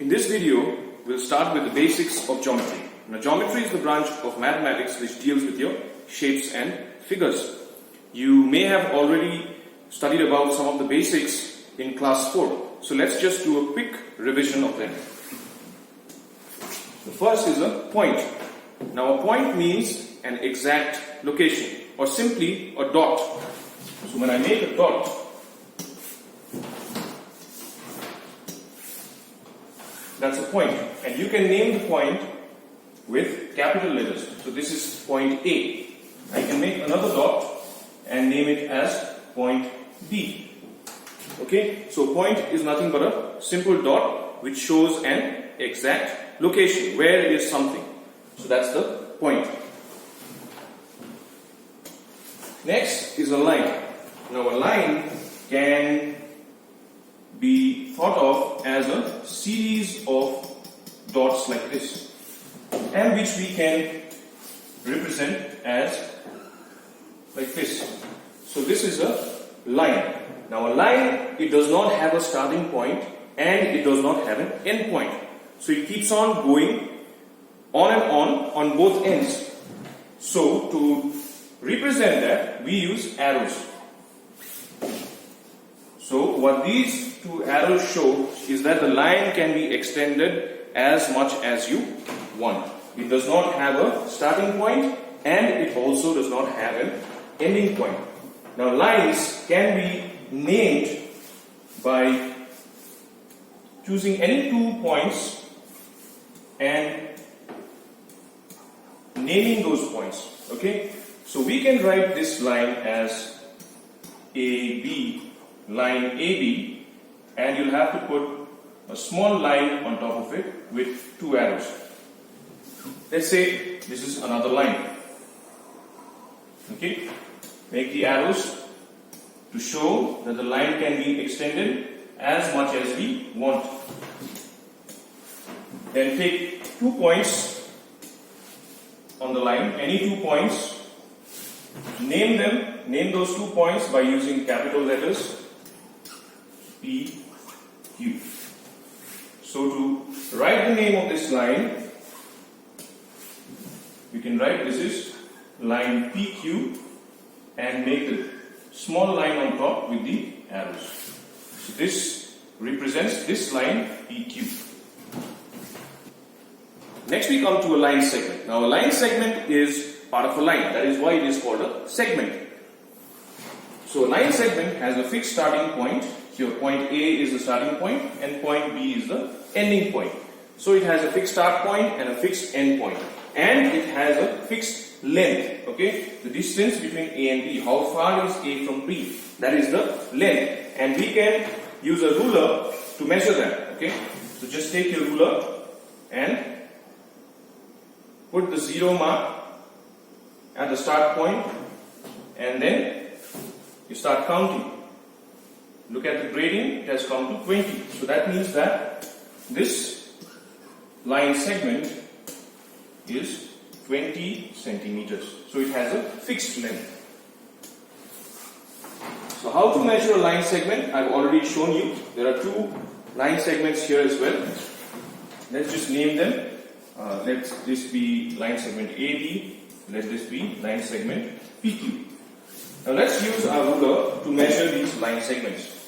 In this video, we'll start with the basics of geometry. Now, geometry is the branch of mathematics which deals with your shapes and figures. You may have already studied about some of the basics in class 4. So let's just do a quick revision of them. The first is a point. Now, a point means an exact location or simply a dot. So when I make a dot, that's a point, and you can name the point with capital letters. So this is point A. I can make another dot and name it as point B. Okay, so point is nothing but a simple dot which shows an exact location. Where is something? So that's the point. Next is a line. Now a line can be thought of as a series of dots like this, and which we can represent as like this. So this is a line. Now a line, it does not have a starting point and it does not have an end point. So it keeps on going on and on both ends. So to represent that, we use arrows. So what these two arrows show is that the line can be extended as much as you want. It does not have a starting point and it also does not have an ending point. Now lines can be named by choosing any 2 points and naming those points. Okay, so we can write this line as AB, line AB, and you'll have to put a small line on top of it with 2 arrows. Let's say this is another line. Okay, make the arrows to show that the line can be extended as much as we want. Then take 2 points on the line, any 2 points, name them, name those 2 points by using capital letters P, Q. So to write the name of this line, we can write this is line PQ and make the small line on top with the arrows. So this represents this line PQ. Next we come to a line segment. Now a line segment is part of a line. That is why it is called a segment. So a line segment has a fixed starting point. Here point A is the starting point and point B is the ending point. So it has a fixed start point and a fixed end point. And it has a fixed length. Okay, the distance between A and B. How far is A from B? That is the length. And we can use a ruler to measure that. Okay, so just take your ruler and put the 0 mark at the start point, and then you start counting. Look at the grading, it has come to 20. So that means that this line segment is 20 centimeters. So it has a fixed length. So how to measure a line segment? I've already shown you. There are 2 line segments here as well. Let's just name them. Let this be line segment AB. Let this be line segment PQ. Now let's use our ruler to measure these line segments.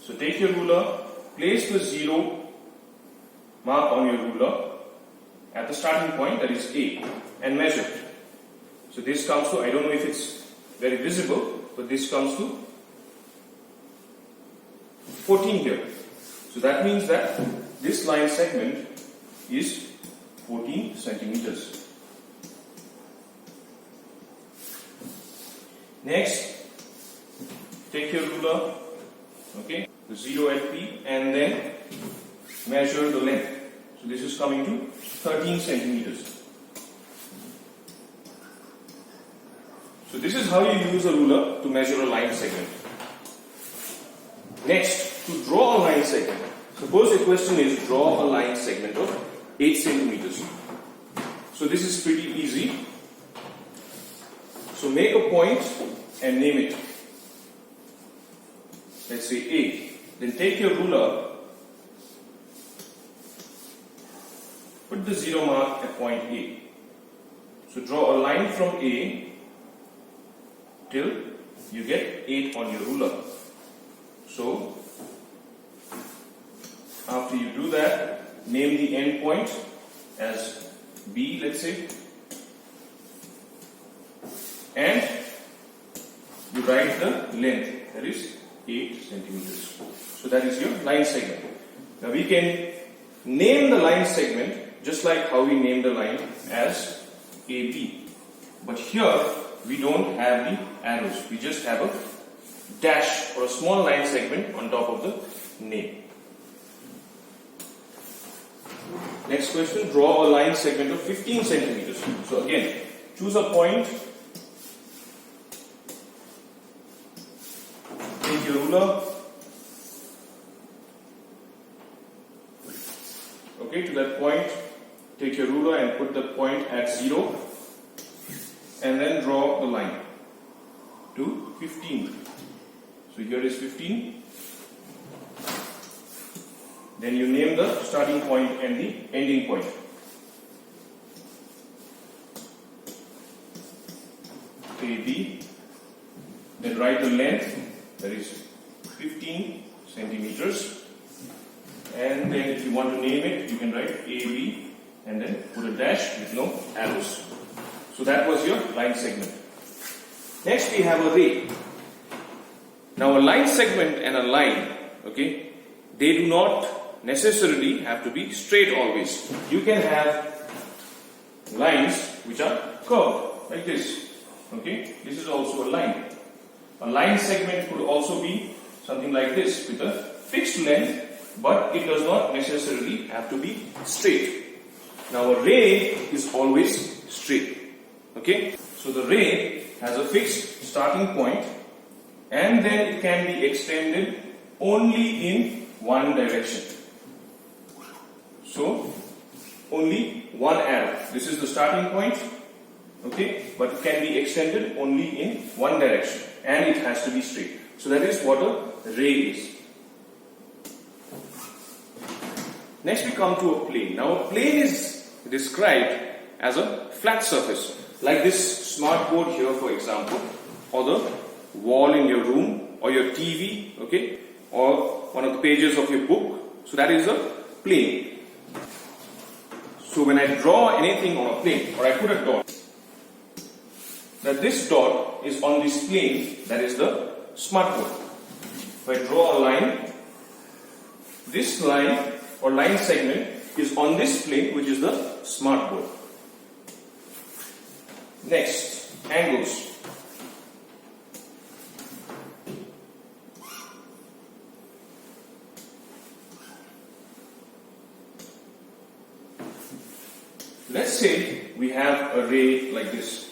So take your ruler, place the 0 mark on your ruler at the starting point, that is A, and measure it. So this comes to, I don't know if it's very visible, but this comes to 14 here. So that means that this line segment is 14 centimeters. Next, take your ruler, okay, the 0 at P, and then measure the length. So this is coming to 13 centimeters. So this is how you use a ruler to measure a line segment. Next, to draw a line segment. Suppose the question is draw a line segment of 8 centimeters. So this is pretty easy. So make a point and name it. Let's say A. Then take your ruler put the 0 mark at point A. So draw a line from A till you get 8 on your ruler. So after you do that, name the end point as B, let's say, and you write the length, that is 8 centimeters. So that is your line segment. Now we can name the line segment just like how we name the line as AB. But here we don't have the arrows, we just have a dash or a small line segment on top of the name. Next question, draw a line segment of 15 centimeters. So again, choose a point, take your ruler, okay, to that point, take your ruler and put the point at 0 and then draw the line to 15. So here is 15. Then you name the starting point and the ending point. AB. Then write the length, that is 15 centimeters. And then if you want to name it, you can write AB and then put a dash with no arrows. So that was your line segment. Next we have a ray. Now a line segment and a line, okay, they do not necessarily have to be straight always. You can have lines which are curved like this. Okay, this is also a line. A line segment could also be something like this with a fixed length, but it does not necessarily have to be straight. Now a ray is always straight. Okay, so the ray has a fixed starting point and then it can be extended only in one direction. So only one arrow. This is the starting point, okay, but it can be extended only in one direction and it has to be straight. So that is what a ray is. Next we come to a plane. Now a plane is described as a flat surface, like this smart board here for example, or the wall in your room, or your TV, okay, or one of the pages of your book. So that is a plane. So when I draw anything on a plane, or I put a dot, that this dot is on this plane, that is the smartboard. If I draw a line, this line or line segment is on this plane, which is the smartboard. Next, angles. Let's say we have a ray like this.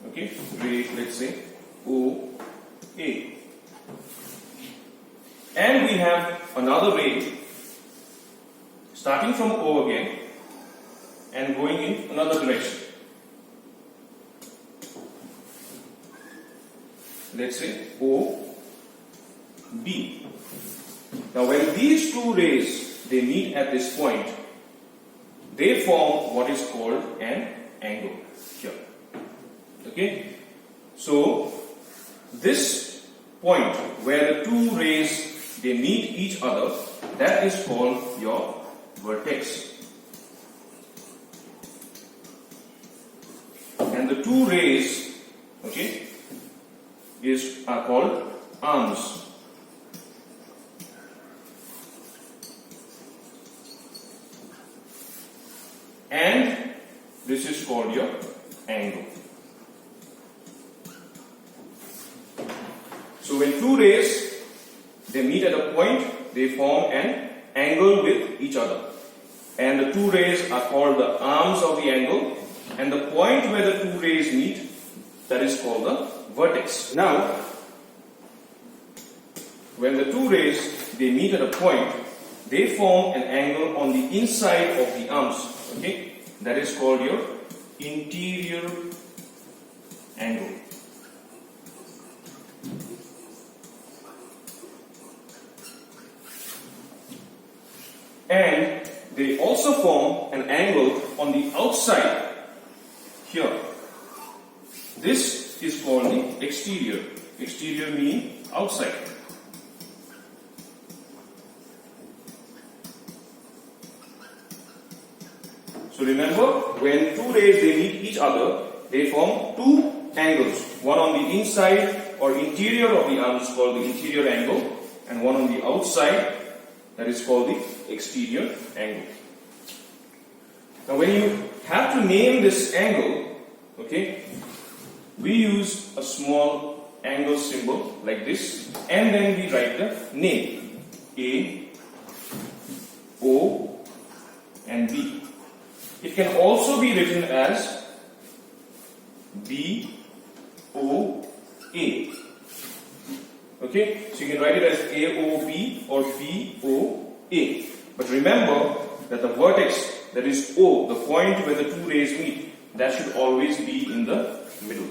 Okay, ray, let's say OA. And we have another ray starting from O again and going in another direction. Let's say OB. Now when these two rays, they meet at this point, they form what is called an angle here. Okay? So this point where the two rays, they meet each other, that is called your vertex. And the two rays, okay, are called arms. And this is called your angle. So when two rays, they meet at a point, they form an angle with each other. And the two rays are called the arms of the angle. And the point where the two rays meet, that is called the vertex. Now, when the two rays, they meet at a point, they form an angle on the inside of the arms. Okay, that is called your interior angle. and they also form an angle on the outside here. This is called the exterior. Exterior meaning outside. So remember, when two rays they meet each other, they form two angles. One on the inside or interior of the arm is called the interior angle, and one on the outside, that is called the exterior angle. Now when you have to name this angle, okay, we use a small angle symbol like this, and then we write the name A, O and B. It can also be written as B, O, A. Okay, so you can write it as AOB or BOA. But remember that the vertex, that is O, the point where the two rays meet, that should always be in the middle.